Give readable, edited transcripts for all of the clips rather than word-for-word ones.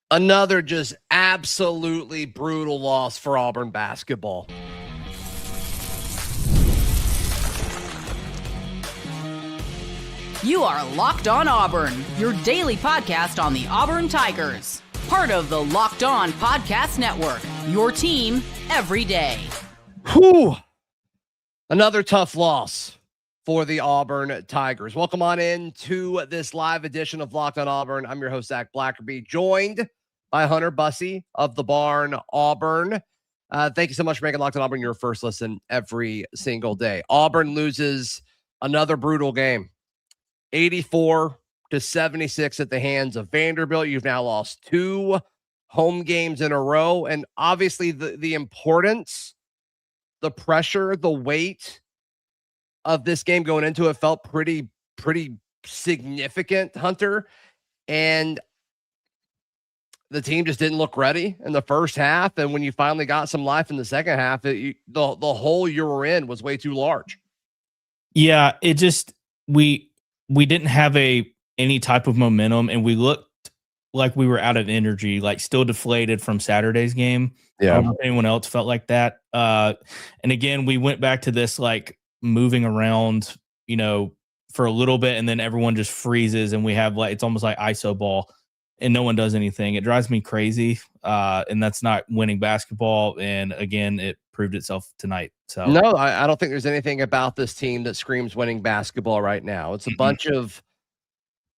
Another just absolutely brutal loss for Auburn basketball. You are Locked On Auburn, your daily podcast on the Auburn Tigers. Part of the Locked On Podcast Network, your team every day. Whew. Another tough loss for the Auburn Tigers. Welcome on in to this live edition of Locked On Auburn. I'm your host, Zac Blackerby, joined by Hunter Bussey of the Barn Auburn. Thank you so much for making Locked On Auburn your first listen every single day. Auburn loses another brutal game. 84-76 at the hands of Vanderbilt. You've now lost 2 home games in a row. And obviously the importance, the pressure, the weight of this game going into it felt pretty significant, Hunter. And the team just didn't look ready in the first half. And when you finally got some life in the second half, the hole you were in was way too large. Yeah, it just we didn't have any type of momentum, and we looked like we were out of energy, like still deflated from Saturday's game. Yeah. I don't know if anyone else felt like that. And again, we went back to this like moving around, for a little bit, and then everyone just freezes, and we have it's almost like iso ball, and no one does anything. It drives me crazy, and that's not winning basketball. And again, it proved itself tonight. So no, I don't think there's anything about this team that screams winning basketball right now. It's a bunch of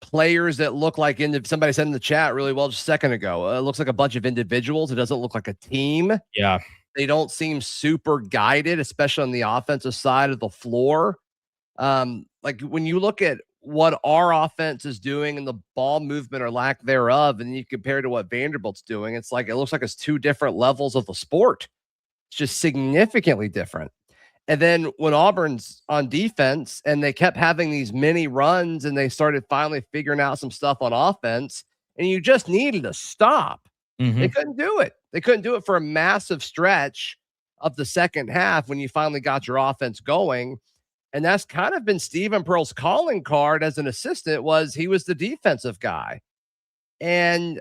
players that look like somebody said in the chat really well just a second ago. It looks like a bunch of individuals. It doesn't look like a team. Yeah. They don't seem super guided, especially on the offensive side of the floor. Like when you look at what our offense is doing and the ball movement or lack thereof, and you compare to what Vanderbilt's doing, it looks like it's 2 different levels of the sport. It's just significantly different. And then when Auburn's on defense and they kept having these mini runs and they started finally figuring out some stuff on offense, and you just needed to stop. Mm-hmm. They couldn't do it. They couldn't do it for a massive stretch of the second half when you finally got your offense going. And that's kind of been Stephen Pearl's calling card as an assistant, was he was the defensive guy. And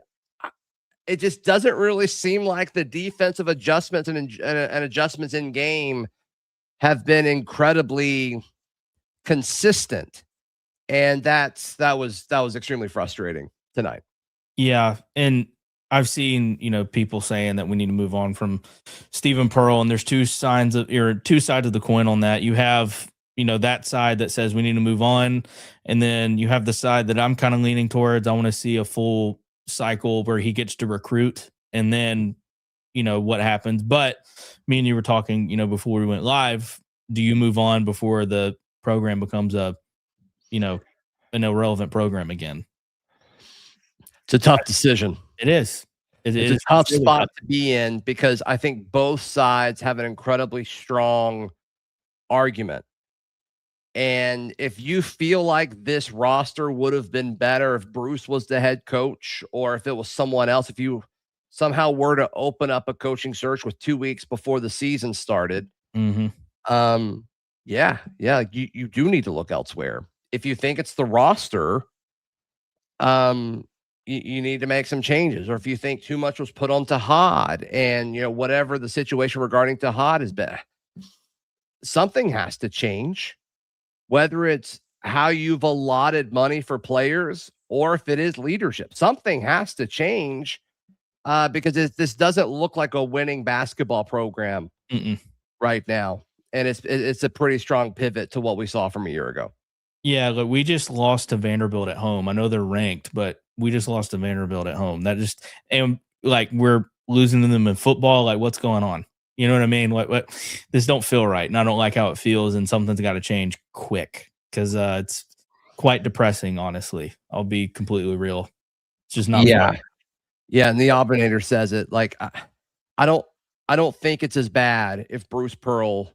it just doesn't really seem like the defensive adjustments and adjustments in game have been incredibly consistent. And that was extremely frustrating tonight. Yeah. And I've seen, people saying that we need to move on from Stephen Pearl, and there's two sides of the coin on that. You have, that side that says we need to move on. And then you have the side that I'm kind of leaning towards. I want to see a full cycle where he gets to recruit, and then, what happens. But me and you were talking, before we went live, do you move on before the program becomes an irrelevant program again? It's a tough decision. It is. It's a tough spot to be in, because I think both sides have an incredibly strong argument. And if you feel like this roster would have been better if Bruce was the head coach, or if it was someone else, if you somehow were to open up a coaching search with 2 weeks before the season started, you do need to look elsewhere. If you think it's the roster, you need to make some changes. Or if you think too much was put on Tahad, and whatever the situation regarding Tahad has been, something has to change. Whether it's how you've allotted money for players, or if it is leadership, something has to change, because this doesn't look like a winning basketball program right now. And it's a pretty strong pivot to what we saw from a year ago. Yeah, look, we just lost to Vanderbilt at home. I know they're ranked, but we just lost to Vanderbilt at home. We're losing to them in football. Like, what's going on? You know what I mean? What this don't feel right, and I don't like how it feels, and something's got to change quick, because it's quite depressing, honestly. I'll be completely real. It's just not fun. Yeah, and the Auburnator says it. Like, I don't think it's as bad if Bruce Pearl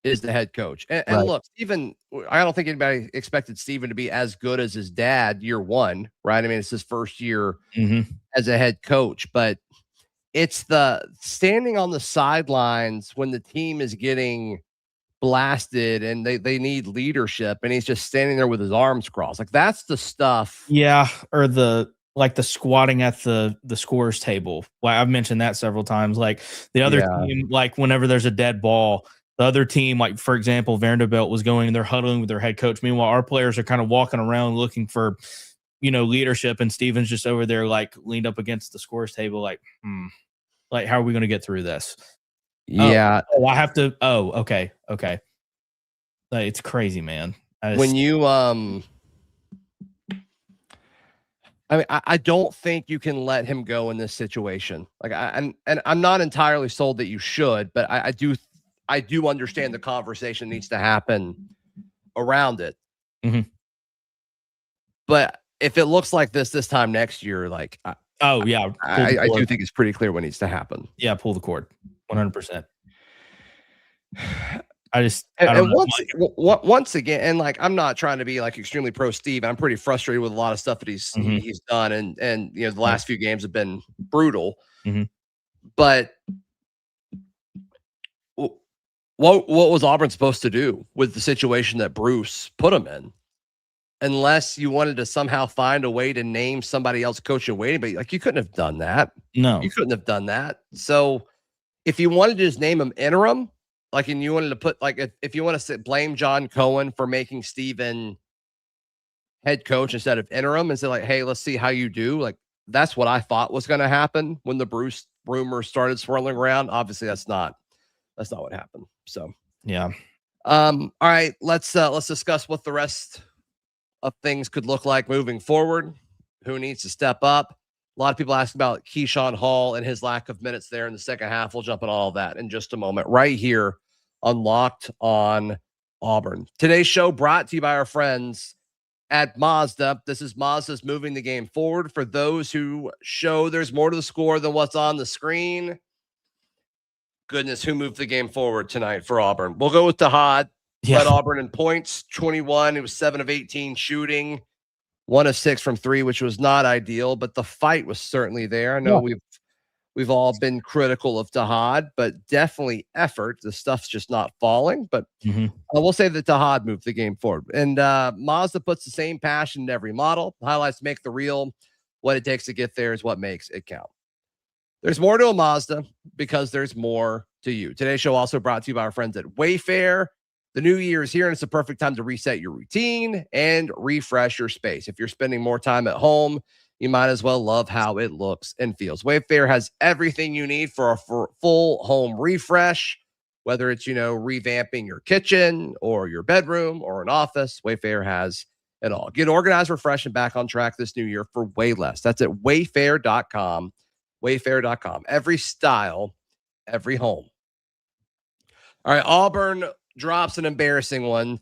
is the head coach. And Right. Look, Stephen, I don't think anybody expected Stephen to be as good as his dad year one, right? I mean, it's his first year as a head coach, but it's the standing on the sidelines when the team is getting blasted and they need leadership, and he's just standing there with his arms crossed. Like, that's the stuff. Yeah, or the like the squatting at the scores table. Like I've mentioned that several times. Like the other team, like whenever there's a dead ball, the other team, like for example, Vanderbilt was going and they're huddling with their head coach. Meanwhile, our players are kind of walking around looking for, leadership, and Steven's just over there like leaned up against the scores table, like, like how are we going to get through this? Yeah. I have to. Oh, okay. Like, it's crazy, man. When you I don't think you can let him go in this situation. Like I'm not entirely sold that you should, but I do understand the conversation needs to happen around it. Mm-hmm. But if it looks like this time next year, like I do think it's pretty clear what needs to happen. Yeah, pull the cord, 100%. Once again, and like I'm not trying to be like extremely pro Steve. I'm pretty frustrated with a lot of stuff that he's done, and the last few games have been brutal. Mm-hmm. But what was Auburn supposed to do with the situation that Bruce put him in? Unless you wanted to somehow find a way to name somebody else coach in waiting, but like you couldn't have done that. No, you couldn't have done that. So if you wanted to just name him interim. Like, and you wanted to put, like, if you want to blame John Cohen for making Steven head coach instead of interim and say, like, hey, let's see how you do. Like, that's what I thought was going to happen when the Bruce rumors started swirling around. Obviously, that's not what happened. So, yeah. All right, let's discuss what the rest of things could look like moving forward. Who needs to step up? A lot of people ask about Keyshawn Hall and his lack of minutes there in the second half. We'll jump on all of that in just a moment, right here on Locked On Auburn. Today's show brought to you by our friends at Mazda. This is Mazda's moving the game forward. For those who show there's more to the score than what's on the screen. Goodness, who moved the game forward tonight for Auburn? We'll go with Tahad. Led Auburn in points, 21. It was 7 of 18 shooting. 1 of 6 from 3, which was not ideal, but the fight was certainly there. I know we've all been critical of Tahad, but definitely effort. The stuff's just not falling. But I will say that Tahad moved the game forward. And Mazda puts the same passion in every model. The highlights make the real. What it takes to get there is what makes it count. There's more to a Mazda because there's more to you. Today's show also brought to you by our friends at Wayfair. The new year is here, and it's the perfect time to reset your routine and refresh your space. If you're spending more time at home, you might as well love how it looks and feels. Wayfair has everything you need for a full home refresh, whether it's, revamping your kitchen or your bedroom or an office. Wayfair has it all. Get organized, refreshed, and back on track this new year for way less. That's at wayfair.com. Wayfair.com. Every style, every home. All right, Auburn drops an embarrassing one,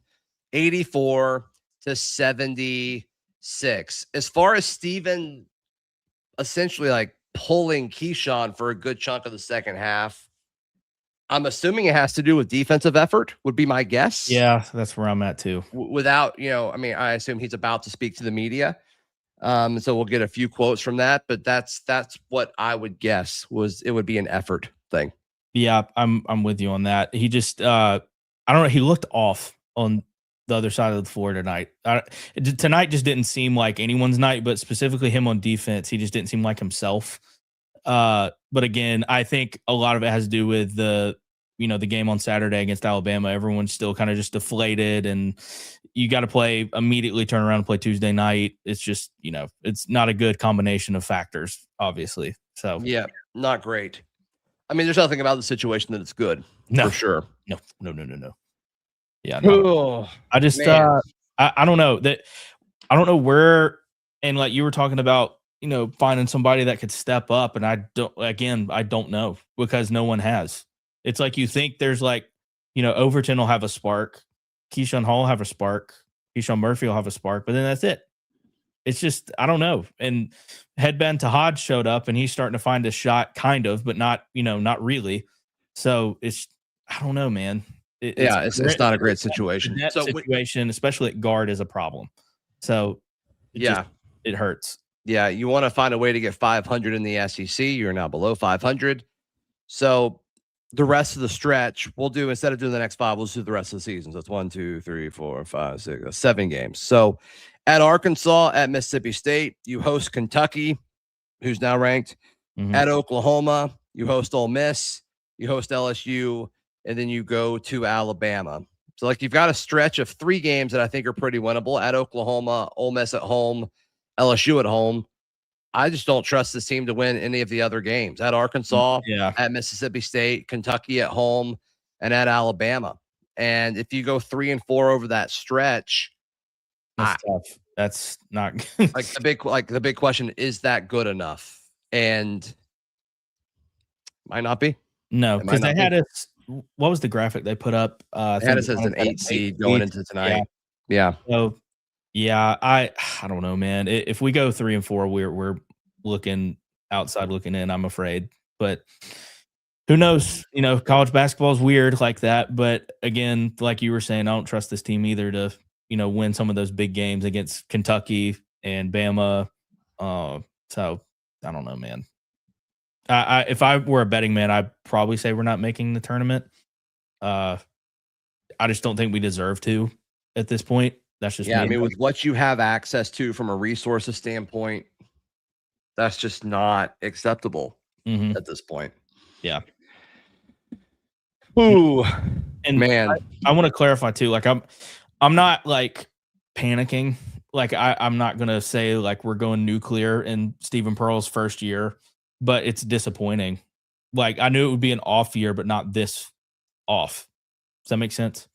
84-76. As far as Steven essentially like pulling Keyshawn for a good chunk of the second half, I'm assuming it has to do with defensive effort, would be my guess. Yeah, that's where I'm at too. Without, I assume he's about to speak to the media. So we'll get a few quotes from that, but that's what I would guess it would be an effort thing. Yeah, I'm with you on that. He just I don't know. He looked off on the other side of the floor tonight. Tonight just didn't seem like anyone's night, but specifically him on defense, he just didn't seem like himself. But again, I think a lot of it has to do with the game on Saturday against Alabama. Everyone's still kind of just deflated, and you got to immediately turn around and play Tuesday night. It's just, it's not a good combination of factors, obviously. So yeah, not great. I mean, there's nothing about the situation that it's good. No, for sure. No. Yeah, no. I just I don't know that. I don't know where, and like you were talking about, finding somebody that could step up, and I don't know because no one has. It's like you think there's like, Overton will have a spark, Keyshawn Hall will have a spark, Keyshawn Murphy will have a spark, but then that's it. It's just, I don't know. And Headband Tahad showed up and he's starting to find a shot kind of, but not, not really. So I don't know, man. It's not a great situation. Situation, especially at guard, is a problem. So it hurts. Yeah. You want to find a way to get 500 in the SEC. You're now below 500. So the rest of the stretch we'll do, instead of doing the next 5, we'll do the rest of the season. So it's 1, 2, 3, 4, 5, 6, 7 games. So At Arkansas, at Mississippi State, you host Kentucky, who's now ranked. At Oklahoma, you host Ole Miss, you host LSU, and then you go to Alabama. So, like, you've got a stretch of 3 games that I think are pretty winnable. At Oklahoma, Ole Miss at home, LSU at home. I just don't trust this team to win any of the other games. At Arkansas, at Mississippi State, Kentucky at home, and at Alabama. And if you go 3-4 over that stretch, that's tough. That's not the big question, is that good enough? And might not be. No, because they had us. What was the graphic they put up? They had us as an 8 seed going into tonight. Yeah. So, yeah, I don't know, man. If we go 3-4, we're looking outside looking in, I'm afraid. But who knows? You know, college basketball is weird like that. But again, like you were saying, I don't trust this team either to, you know, win some of those big games against Kentucky and Bama. So I don't know, man. If I were a betting man, I'd probably say we're not making the tournament. I just don't think we deserve to at this point. That's just me. I mean, with what you have access to from a resources standpoint, that's just not acceptable at this point. Yeah. Ooh, and man, I want to clarify too. Like, I'm not like panicking. Like, I'm not gonna say like we're going nuclear in Stephen Pearl's first year, but it's disappointing. Like, I knew it would be an off year, but not this off. Does that make sense?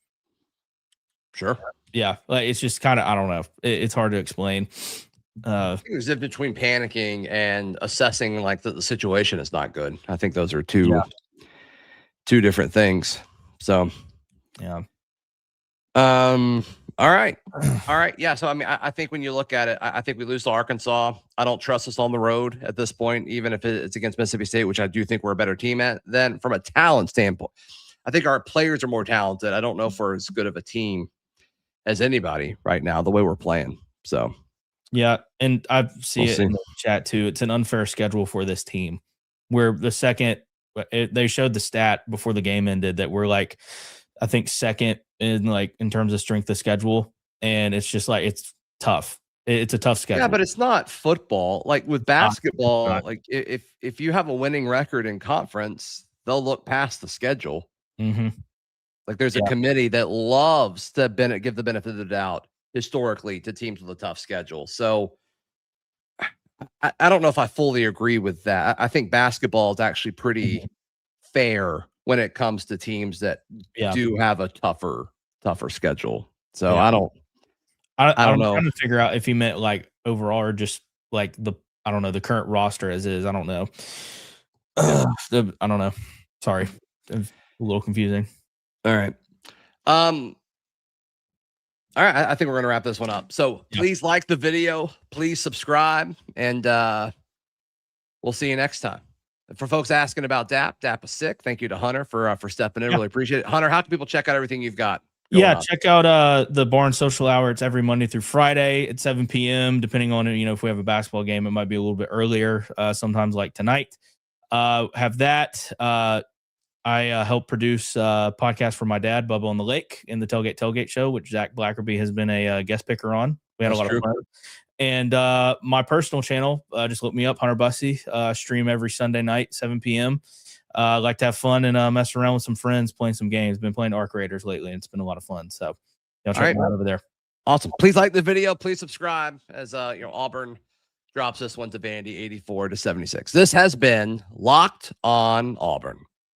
Sure. Yeah. Like, it's just kind of, I don't know. It's hard to explain. I think there's a difference between panicking and assessing like the situation is not good. I think those are two different things. So, yeah. All right. Yeah. So, I mean, I think when you look at it, I think we lose to Arkansas. I don't trust us on the road at this point, even if it's against Mississippi State, which I do think we're a better team at. Then from a talent standpoint, I think our players are more talented. I don't know if we're as good of a team as anybody right now, the way we're playing. So, yeah. And I see it in the chat too. It's an unfair schedule for this team where the second they showed the stat before the game ended that we're like, I think second in terms of strength of schedule. And it's just like, it's tough. It's a tough schedule. Yeah, but it's not football. Like with basketball, like if you have a winning record in conference, they'll look past the schedule. Like there's a committee that loves to give the benefit of the doubt historically to teams with a tough schedule. So I don't know if I fully agree with that. I think basketball is actually pretty fair when it comes to teams that do have a tougher schedule. So I don't know. I'm trying to figure out if he meant like overall or just like the current roster as is. I don't know. I don't know. Sorry. It's a little confusing. All right. All right. I think we're going to wrap this one up. So please like the video, please subscribe, and we'll see you next time. For folks asking about DAP is sick. Thank you to Hunter for stepping in. Really appreciate it. Hunter, how can people check out everything you've got? Check out the Barn Social Hour. It's every Monday through Friday at 7 p.m. Depending on, if we have a basketball game, it might be a little bit earlier, sometimes like tonight. Have that. I help produce a podcast for my dad, Bubba on the Lake, in the Tailgate Show, which Zac Blackerby has been a guest picker on. We had a lot of fun. And my personal channel, just look me up, Hunter Bussey. Stream every Sunday night, 7 p.m. I like to have fun and mess around with some friends, playing some games. Been playing Arc Raiders lately, and it's been a lot of fun. So, check me out over there. Awesome. Please like the video. Please subscribe as Auburn drops this one to Vandy 84-76. This has been Locked On Auburn.